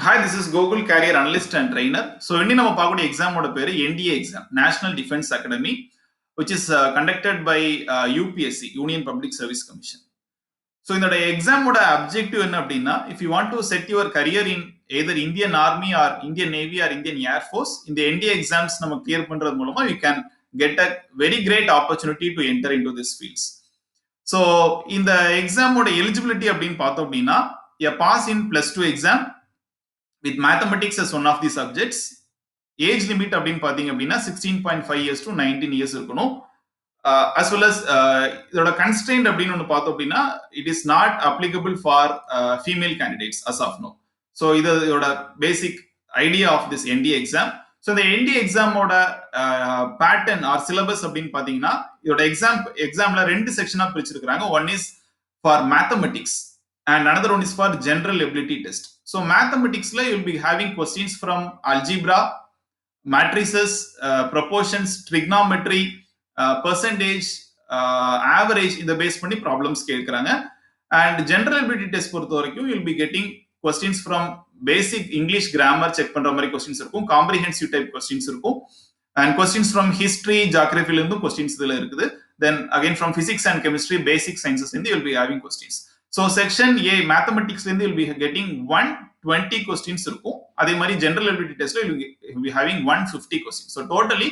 Hi, this is Google Career Analyst and Trainer. So, இன்னி நம்ம பார்க்கக்கூடிய எக்ஸாமோட பேரு NDA exam, national defence academy, which is conducted by UPSC, Union Public Service Commission. So இதோட எக்ஸாமோட objective என்ன அப்படின்னா, if you want to set your career in either Indian army or Indian navy or Indian air force, இந்த NDA exams நம்ம clear பண்றது மூலமா you can get a very great opportunity to enter in to this fields. So இந்த எக்ஸாமோட eligibility அப்படின்னு பார்த்தோம் அப்படின்னா, a pass in +2 exam with mathematics as one of the subjects. Age limit அப்படின்னு பாத்தீங்க அப்படின்னா 16.5 இயர்ஸ் டு 19 இயர்ஸ் இருக்கணும். as well as இதோட கன்ஸ்ட்ரெயின்ட் அப்படின்னு ஒன்று பார்த்தோம் அப்படின்னா, it is not applicable for female candidates as of now. So இதோட basic idea of this NDA exam. So இந்த NDA எக்ஸாமோட பேட்டர்ன் ஆர் சிலபஸ் அப்படின்னு பாத்தீங்கன்னா, இதோட எக்ஸாம்ல 2 செக்ஷனா பிரிச்சிருக்காங்க. One is for mathematics and another one is for general ability test. So mathematics la you will be having questions from algebra, matrices, proportions, trigonometry, percentage, average இந்த base பண்ணி problems கேட்கறாங்க. And general ability test பொறுத்த வரைக்கும் you will be getting questions from basic English grammar check பண்ற மாதிரி questions இருக்கும், comprehensive type questions இருக்கும், and questions from history, geography ல இருந்தும் questions இதுல இருக்குது. Then again from physics and chemistry, basic sciences you will be having questions. So section A mathematics you will be getting 120 questions இருக்கும். அதே மாதிரி general ability test you will be having 150 questions. So totally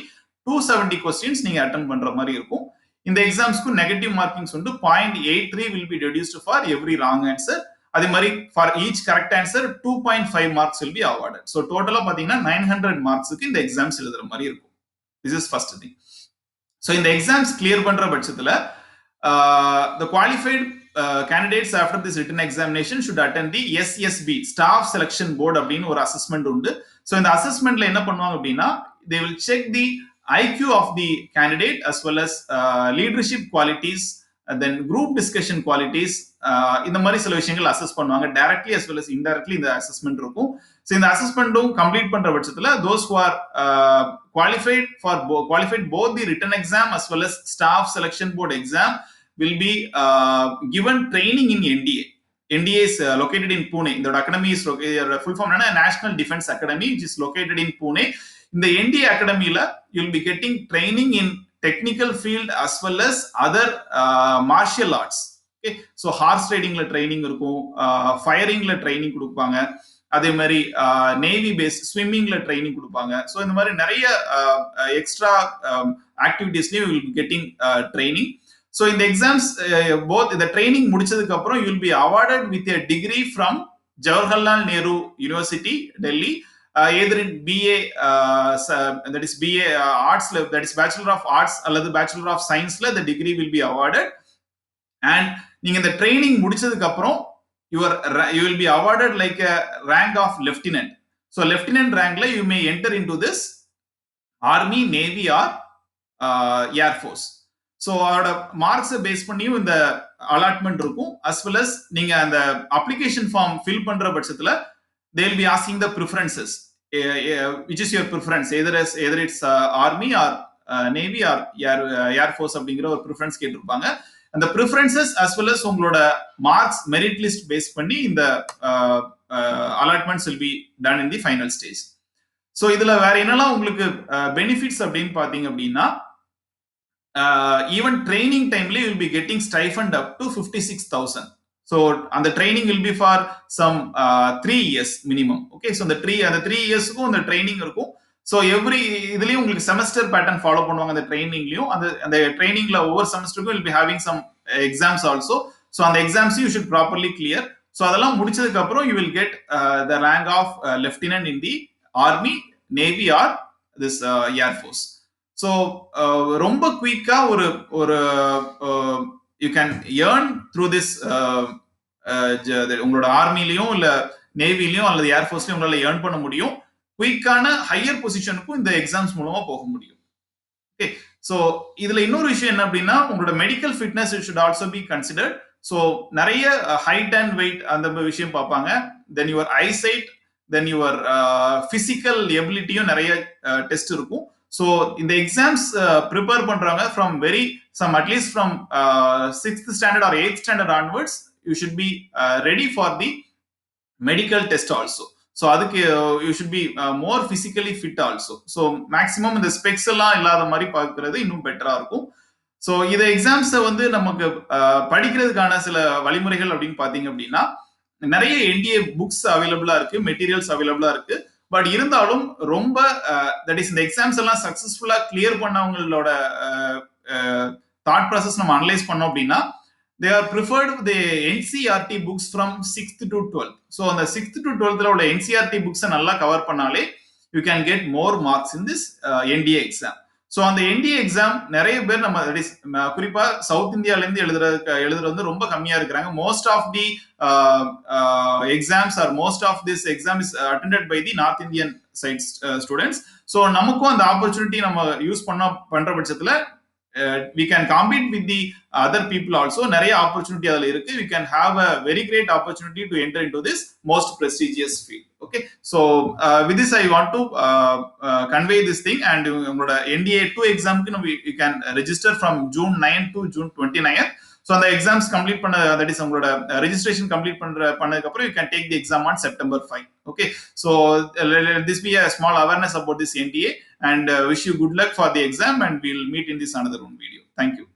270 questions நீங்க attend பண்ற மாதிரி இருக்கும். இந்த எக்ஸாம்ஸ்க்கு negative markings வந்து 0.83 will be deduced for every wrong answer. அதே மாதிரி for each correct answer 2.5 marks will be awarded. So டோட்டலா பாத்தீங்கன்னா 900 மார்க்ஸ்க்கு இந்த எக்ஸாம்ஸ் எழுதுற மாதிரி இருக்கும். This is first thing. So இந்த எக்ஸாம்ஸ் கிளியர் பண்ற பட்சத்துல the qualified candidates after this written examination should attend the SSB, Staff Selection Board அப்படின்னு ஒரு அசஸ்மெண்ட் உண்டு. ஸோ இந்த அசஸ்மெண்ட்ல என்ன பண்ணுவாங்க அப்படின்னா, they will check the IQ of the candidate as well as leadership qualities, then group discussion qualities, இந்த மாதிரி சில விஷயங்கள் அசஸ் பண்ணுவாங்க. Directly as well as indirectly இந்த அசஸ்மெண்ட் இருக்கும். ஸோ இந்த அசஸ்மெண்ட்டும் கம்ப்ளீட் பண்ற பட்சத்துல those who are qualified both the written exam as well as Staff Selection Board exam will be given training in NDA. NDA is located in Pune. The academy is full form National Defense Academy, which is located in Pune. In the NDA academy you will be getting training in technical field as well as other martial arts. Okay, so horse riding la training irukum, firing la training கொடுப்பாங்க. அதே மாதிரி navy base ஸ்விம்மிங்ல training கொடுப்பாங்க. So இந்த மாதிரி நிறைய extra ஆக்டிவிட்டிஸ்லயும் you will be getting training. So இந்த எக்ஸாம்ஸ் போத் இந்த ட்ரைனிங் முடிச்சதுக்கு அப்புறம் you will be awarded with a degree from Jawaharlal Nehru university Delhi, either in BA that is BA arts, that is Bachelor of Arts அல்லது Bachelor of Scienceல the degree will be awarded. And நீங்க இந்த training முடிச்சதுக்கு அப்புறம் you will be awarded like a rank of lieutenant. So lieutenant rankல you may enter into this army, navy or air force. So அதோட மார்க்ஸை base பண்ணியும் இந்த allotment இருக்கும். As well as நீங்க அந்த அப்ளிகேஷன் ஃபார்ம் ஃபில் பண்ற பட்சத்துல they will be asking the preferences, which is your preference, either it's army or navy or air force அப்படிங்கிற ஒரு ப்ரிஃபரன்ஸ் கேட்டிருப்பாங்க. அந்த ப்ரிஃபரன்சஸ் அஸ் வெல் அஸ் உங்களோட மார்க்ஸ் மெரிட் லிஸ்ட் பேஸ் பண்ணி இந்த allotments will be done in the final stage. So இதுல வேற என்னெல்லாம் உங்களுக்கு பெனிஃபிட்ஸ் அப்படின்னு பாத்தீங்க அப்படின்னா, even training timely you will be getting stipend up to 56,000. So and the training will be for some 3 years minimum. Okay, so the 3 yearsக்கு அந்த training இருக்கும். So every இதுலயும் உங்களுக்கு செமஸ்டர் பேட்டர்ன் ஃபாலோ பண்ணுவாங்க. அந்த ட்ரைனிங்லயும் அந்த ட்ரைனிங்ல ஒவ்வொரு செமஸ்டருக்கும் will be having some exams also. So அந்த exams you should properly clear. So அதெல்லாம் முடிச்சதுக்கு அப்புறம் you will get the rank of lieutenant in the army, navy or this air force. So ரொம்ப குயிக்கா ஒரு you can earn through this. உங்களோட ஆர்மிலையும் இல்ல நேவிலையும் அல்லது ஏர்ஃபோர்ஸ்லயும் உங்களால ஏர்ன் பண்ண முடியும். குயிக்கான ஹையர் பொசிஷனுக்கும் இந்த எக்ஸாம்ஸ் மூலமா போக முடியும். ஓகே, ஸோ இதுல இன்னொரு விஷயம் என்ன அப்படின்னா, உங்களோட medical fitness should also be considered. So நிறைய ஹைட் அண்ட் வெயிட் அந்த விஷயம் பார்ப்பாங்க. Then your eyesight, then your physical எபிலிட்டியும் நிறைய டெஸ்ட் இருக்கும். ஸோ இந்த எக்ஸாம்ஸ் ப்ரிப்பேர் பண்றாங்க from at least from 6th standard or 8th standard onwards. You should be ready for the medical test also. So அதுக்கு you should be more physically fit also. So maximum இந்த specs எல்லாம் இல்லாத மாதிரி பார்க்கறது இன்னும் பெட்டரா இருக்கும். ஸோ இதை எக்ஸாம்ஸை வந்து நமக்கு படிக்கிறதுக்கான சில வழிமுறைகள் அப்படின்னு பார்த்தீங்க அப்படின்னா, நிறைய என்டிஏ புக்ஸ் அவைலபிளா இருக்கு, மெட்டீரியல்ஸ் அவைலபிளா இருக்கு. பட் இருந்தாலும் ரொம்ப தட் இஸ் இந்த எக்ஸாம்ஸ் எல்லாம் சக்சஸ்ஃபுல்லா கிளியர் பண்ணவங்களோட தாட் ப்ராசஸ் நம்ம அனலைஸ் பண்ணோம் அப்படின்னா, they are preferred the NCERT books from 6th to 12th. So அந்த 6th to 12th உள்ள NCERT books நல்லா கவர் பண்ணாலே you can get more marks in this NDA exam. So அந்த NDA exam நிறைய பேர் நம்ம குறிப்பா சவுத் இந்தியால இருந்து எழுதுறது வந்து ரொம்ப கம்மியா இருக்கிறாங்க. Most of the exams or most of this exam is attended by the north Indian side students. So நமக்கும் அந்த ஆப்பர்ச்சுனிட்டி நம்ம யூஸ் பண்ற பட்சத்துல we can compete with the other people also. நிறைய opportunity அதுல இருக்கு. We can have a very great opportunity to enter into this most prestigious field. Okay, so with this I want to convey this thing. And உங்களோட NDA 2 examக்கு you can register from June 9 to June 29. So அந்த exams complete பண்ண, that is உங்களோட registration complete பண்ணதுக்கு அப்புறம் you can take the exam on September 5. Okay, so let this be a small awareness about this NDA, and wish you good luck for the exam, and we'll meet in this another one video. Thank you.